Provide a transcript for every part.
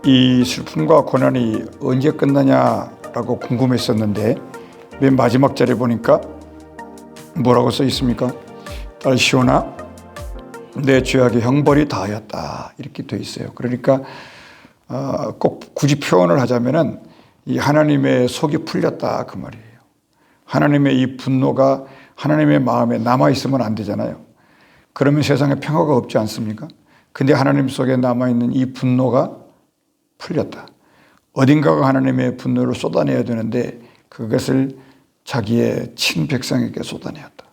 이 슬픔과 고난이 언제 끝나냐라고 궁금했었는데 맨 마지막 자리에 보니까 뭐라고 써 있습니까? 딸 시온아, 내 죄악의 형벌이 다하였다, 이렇게 돼 있어요. 그러니까 꼭 굳이 표현을 하자면은 이 하나님의 속이 풀렸다, 그 말이에요. 하나님의 이 분노가 하나님의 마음에 남아 있으면 안 되잖아요. 그러면 세상에 평화가 없지 않습니까? 근데 하나님 속에 남아 있는 이 분노가 풀렸다. 어딘가가 하나님의 분노를 쏟아내야 되는데 그것을 자기의 친백성에게 쏟아내었다.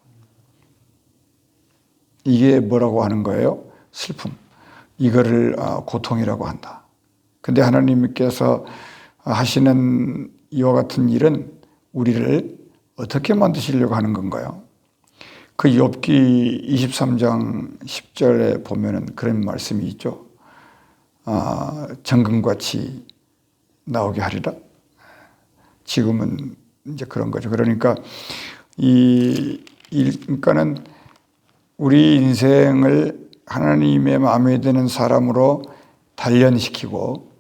이게 뭐라고 하는 거예요? 슬픔. 이거를 고통이라고 한다. 근데 하나님께서 하시는 이와 같은 일은 우리를 어떻게 만드시려고 하는 건가요? 그 욥기 23장 10절에 보면은 그런 말씀이 있죠. 정금같이 나오게 하리라. 지금은 이제 그런 거죠. 그러니까 그러니까는 우리 인생을 하나님의 마음에 드는 사람으로 단련시키고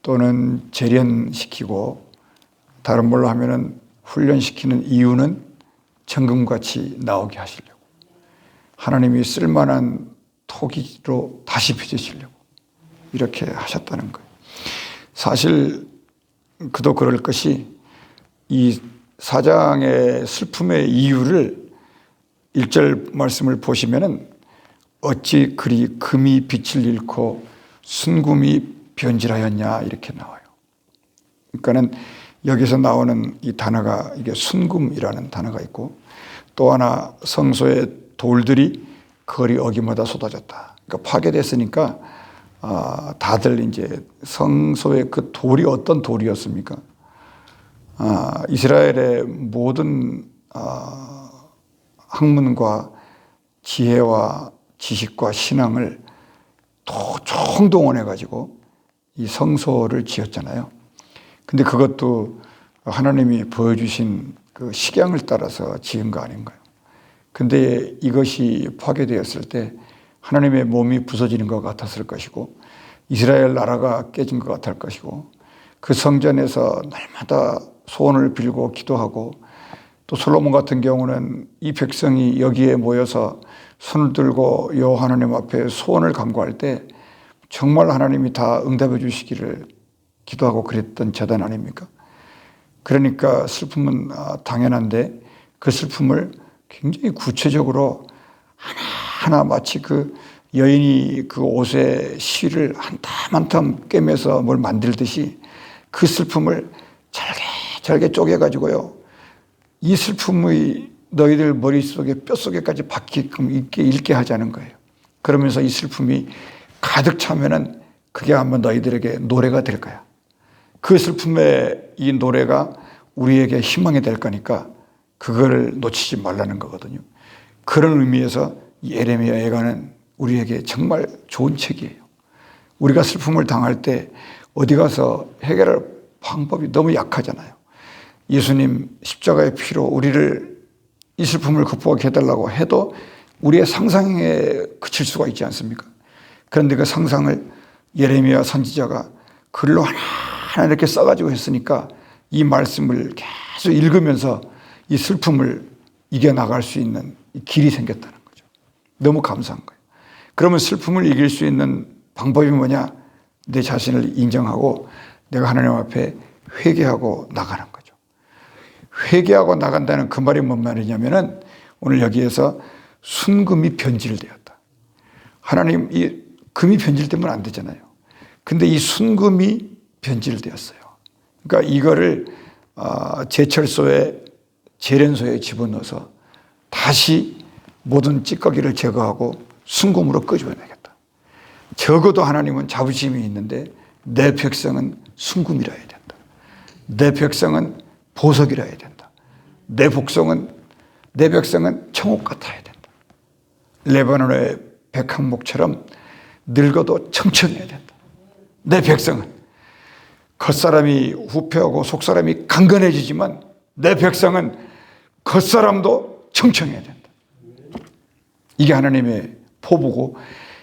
또는 재련시키고 다른 말로 하면은 훈련시키는 이유는 정금같이 나오게 하시려고, 하나님이 쓸만한 토기로 다시 빚으시려고 이렇게 하셨다는 거예요. 사실 그도 그럴 것이 이 사장의 슬픔의 이유를 1절 말씀을 보시면은 어찌 그리 금이 빛을 잃고 순금이 변질하였냐 이렇게 나와요. 그러니까는 여기서 나오는 이 단어가 이게 순금이라는 단어가 있고 또 하나 성소의 돌들이 거리 어기마다 쏟아졌다. 그러니까 파괴됐으니까 다들 이제 성소의 그 돌이 어떤 돌이었습니까? 이스라엘의 모든 학문과 지혜와 지식과 신앙을 총동원해 가지고 이 성소를 지었잖아요. 근데 그것도 하나님이 보여주신 그 식양을 따라서 지은 거 아닌가요? 근데 이것이 파괴되었을 때 하나님의 몸이 부서지는 것 같았을 것이고 이스라엘 나라가 깨진 것 같을 것이고 그 성전에서 날마다 소원을 빌고 기도하고 또 솔로몬 같은 경우는 이 백성이 여기에 모여서 손을 들고 여호와 하나님 앞에 소원을 간구할 때 정말 하나님이 다 응답해 주시기를 기도하고 그랬던 제단 아닙니까? 그러니까 슬픔은 당연한데 그 슬픔을 굉장히 구체적으로 하나하나 마치 그 여인이 그 옷에 실을 한 땀 한 땀 꿰매서 뭘 만들듯이 그 슬픔을 잘게 잘게 쪼개가지고요. 이 슬픔의 너희들 머릿속에 뼛속에까지 박히게끔 읽게 하자는 거예요. 그러면서 이 슬픔이 가득 차면은 그게 한번 너희들에게 노래가 될 거야. 그 슬픔의 이 노래가 우리에게 희망이 될 거니까 그걸 놓치지 말라는 거거든요. 그런 의미에서 이 예레미야 예가는 우리에게 정말 좋은 책이에요. 우리가 슬픔을 당할 때 어디 가서 해결할 방법이 너무 약하잖아요. 예수님 십자가의 피로 우리를 이 슬픔을 극복하게 해달라고 해도 우리의 상상에 그칠 수가 있지 않습니까? 그런데 그 상상을 예레미야 선지자가 글로 하나 이렇게 써가지고 했으니까 이 말씀을 계속 읽으면서 이 슬픔을 이겨나갈 수 있는 길이 생겼다는 거죠. 너무 감사한 거예요. 그러면 슬픔을 이길 수 있는 방법이 뭐냐? 내 자신을 인정하고 내가 하나님 앞에 회개하고 나가는 거죠. 회개하고 나간다는 그 말이 뭔 말이냐면은 오늘 여기에서 순금이 변질되었다. 하나님, 이 금이 변질되면 안 되잖아요. 근데 이 순금이 변질되었어요. 그러니까 이거를 제철소에 재련소에 집어넣어서 다시 모든 찌꺼기를 제거하고 순금으로 끄집어내겠다. 적어도 하나님은 자부심이 있는데 내 백성은 순금이라 해야 된다. 내 백성은 보석이라 해야 된다. 내 백성은 청옥 같아야 된다. 레바논의 백향목처럼 늙어도 청청해야 된다. 내 백성은 겉사람이 후패하고 속사람이 강건해지지만 내 백성은 겉사람도 청청해야 된다. 이게 하나님의 포부고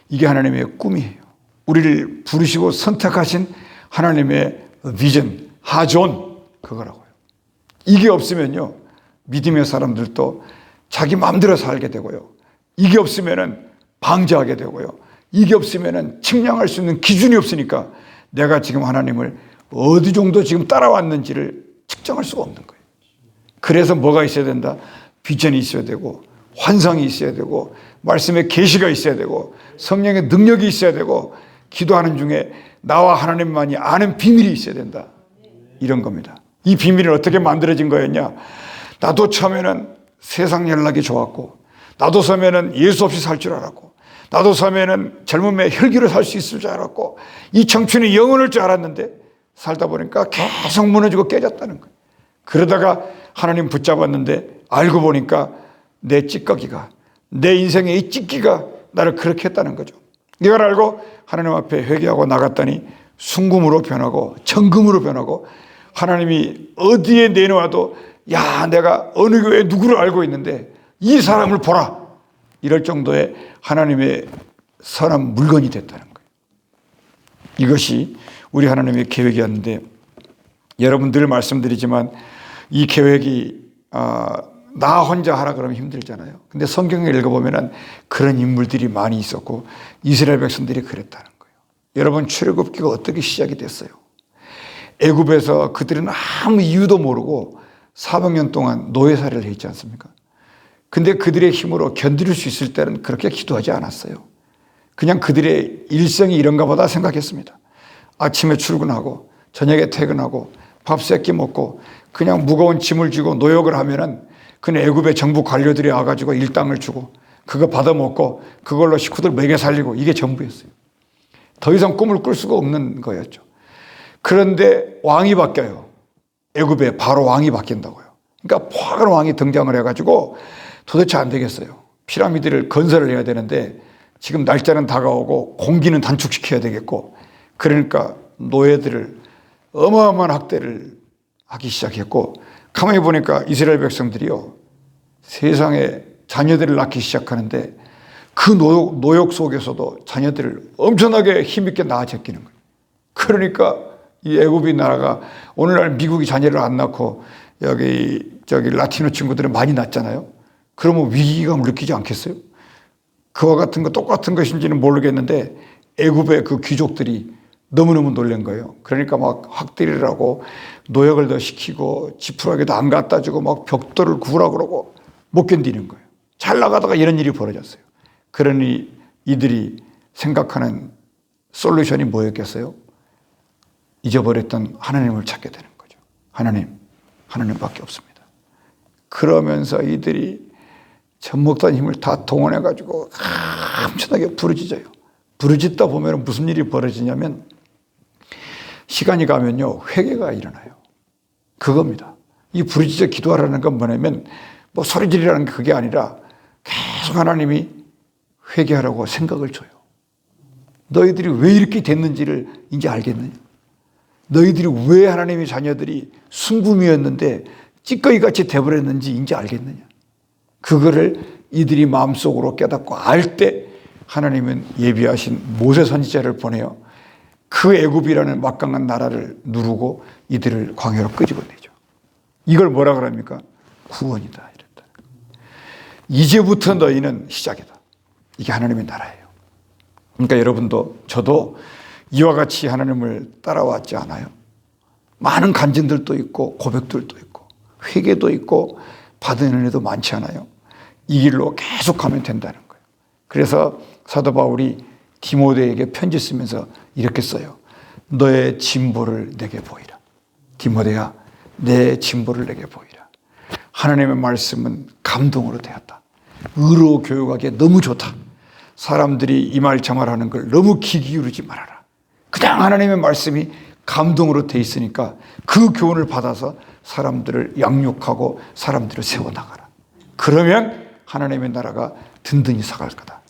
이게 하나님의 꿈이에요. 우리를 부르시고 선택하신 하나님의 비전, 하존, 그거라고요. 이게 없으면요, 믿음의 사람들도 자기 마음대로 살게 되고요, 이게 없으면은 방지하게 되고요, 이게 없으면은 측량할 수 있는 기준이 없으니까 내가 지금 하나님을 어디 정도 지금 따라왔는지를 측정할 수가 없는 거예요. 그래서 뭐가 있어야 된다? 비전이 있어야 되고, 환상이 있어야 되고, 말씀의 계시가 있어야 되고, 성령의 능력이 있어야 되고, 기도하는 중에 나와 하나님만이 아는 비밀이 있어야 된다. 이런 겁니다. 이 비밀은 어떻게 만들어진 거였냐? 나도 처음에는 세상 연락이 좋았고, 나도 처음에는 예수 없이 살 줄 알았고, 나도 처음에는 젊음의 혈기로 살 수 있을 줄 알았고, 이 청춘이 영원할 줄 알았는데 살다 보니까 계속 무너지고 깨졌다는 거예요. 그러다가 하나님 붙잡았는데 알고 보니까 내 찌꺼기가, 내 인생의 이 찌끼가 나를 그렇게 했다는 거죠. 이걸 알고 하나님 앞에 회개하고 나갔더니 순금으로 변하고 정금으로 변하고, 하나님이 어디에 내놓아도 야, 내가 어느 교회에 누구를 알고 있는데 이 사람을 보라, 이럴 정도의 하나님의 선한 물건이 됐다는 거예요. 이것이 우리 하나님의 계획이었는데, 여러분 늘 말씀드리지만 이 계획이 나 혼자 하라 그러면 힘들잖아요. 근데 성경을 읽어보면 그런 인물들이 많이 있었고 이스라엘 백성들이 그랬다는 거예요. 여러분, 출애굽기가 어떻게 시작이 됐어요? 애굽에서 그들은 아무 이유도 모르고 400년 동안 노예살이를 했지 않습니까? 근데 그들의 힘으로 견딜 수 있을 때는 그렇게 기도하지 않았어요. 그냥 그들의 일생이 이런가 보다 생각했습니다. 아침에 출근하고 저녁에 퇴근하고 밥 세 끼 먹고 그냥 무거운 짐을 쥐고 노역을 하면은 그는 애굽의 정부 관료들이 와가지고 일당을 주고 그거 받아먹고 그걸로 식구들 먹여 살리고, 이게 전부였어요. 더 이상 꿈을 꿀 수가 없는 거였죠. 그런데 왕이 바뀌어요. 애굽에 바로 왕이 바뀐다고요. 그러니까 포악한 왕이 등장을 해가지고 도대체 안 되겠어요. 피라미드를 건설을 해야 되는데 지금 날짜는 다가오고 공기는 단축시켜야 되겠고, 그러니까 노예들을 어마어마한 학대를 하기 시작했고, 가만히 보니까 이스라엘 백성들이요, 세상에 자녀들을 낳기 시작하는데 그 노역 속에서도 자녀들을 엄청나게 힘있게 낳아 제끼는 거예요. 그러니까 이 애굽이 나라가, 오늘날 미국이 자녀를 안 낳고 저기 라티노 친구들은 많이 낳잖아요. 그러면 위기감을 느끼지 않겠어요? 그와 같은 거 똑같은 것인지는 모르겠는데 애굽의 그 귀족들이 너무너무 놀란 거예요. 그러니까 막 학대를 하고 노역을 더 시키고 지푸라기도 안 갖다 주고 막 벽돌을 구우라 그러고 못 견디는 거예요. 잘 나가다가 이런 일이 벌어졌어요. 그러니 이들이 생각하는 솔루션이 뭐였겠어요? 잊어버렸던 하나님을 찾게 되는 거죠. 하나님밖에 없습니다. 그러면서 이들이 젖먹던 힘을 다 동원해가지고 엄청나게 부르짖어요. 부르짖다 보면 무슨 일이 벌어지냐면, 시간이 가면요, 회개가 일어나요. 그겁니다. 이 부르짖어 기도하라는 건 뭐냐면, 뭐 소리지르라는 게 그게 아니라 계속 하나님이 회개하라고 생각을 줘요. 너희들이 왜 이렇게 됐는지를 이제 알겠느냐? 너희들이 왜 하나님의 자녀들이 순금이었는데 찌꺼기같이 돼버렸는지 이제 알겠느냐? 그거를 이들이 마음속으로 깨닫고 알 때 하나님은 예비하신 모세 선지자를 보내요. 그 애굽이라는 막강한 나라를 누르고 이들을 광야로 끄집어내죠. 이걸 뭐라 그럽니까? 구원이다, 이랬다. 이제부터 너희는 시작이다. 이게 하나님의 나라예요. 그러니까 여러분도 저도 이와 같이 하나님을 따라왔지 않아요? 많은 간증들도 있고 고백들도 있고 회개도 있고 받은 은혜도 많지 않아요? 이 길로 계속 가면 된다는 거예요. 그래서 사도 바울이 디모데에게 편지 쓰면서 이렇게 써요. 너의 진보를 내게 보이라. 디모데야, 내 진보를 내게 보이라. 하나님의 말씀은 감동으로 되었다. 의로 교육하기에 너무 좋다. 사람들이 이 말 저 말 하는 걸 너무 귀 기울이지 말아라. 그냥 하나님의 말씀이 감동으로 돼 있으니까 그 교훈을 받아서 사람들을 양육하고 사람들을 세워나가라. 그러면 하나님의 나라가 든든히 서갈 거다.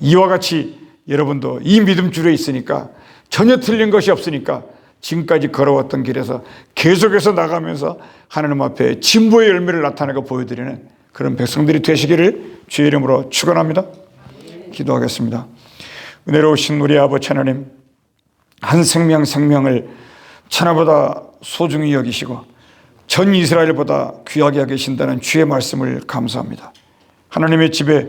이와 같이 여러분도 이 믿음줄에 있으니까 전혀 틀린 것이 없으니까 지금까지 걸어왔던 길에서 계속해서 나가면서 하나님 앞에 진보의 열매를 나타내고 보여드리는 그런 백성들이 되시기를 주의 이름으로 축원합니다. 기도하겠습니다. 은혜로우신 우리 아버지 하나님, 한 생명을 천하보다 소중히 여기시고 전 이스라엘보다 귀하게 여기신다는 주의 말씀을 감사합니다. 하나님의 집에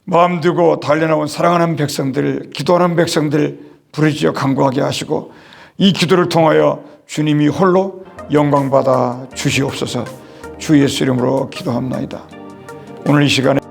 마음 두고 달려나온 사랑하는 백성들, 기도하는 백성들 부르짖어 간구하게 하시고 이 기도를 통하여 주님이 홀로 영광받아 주시옵소서. 주 예수 이름으로 기도합나이다. 오늘 이 시간에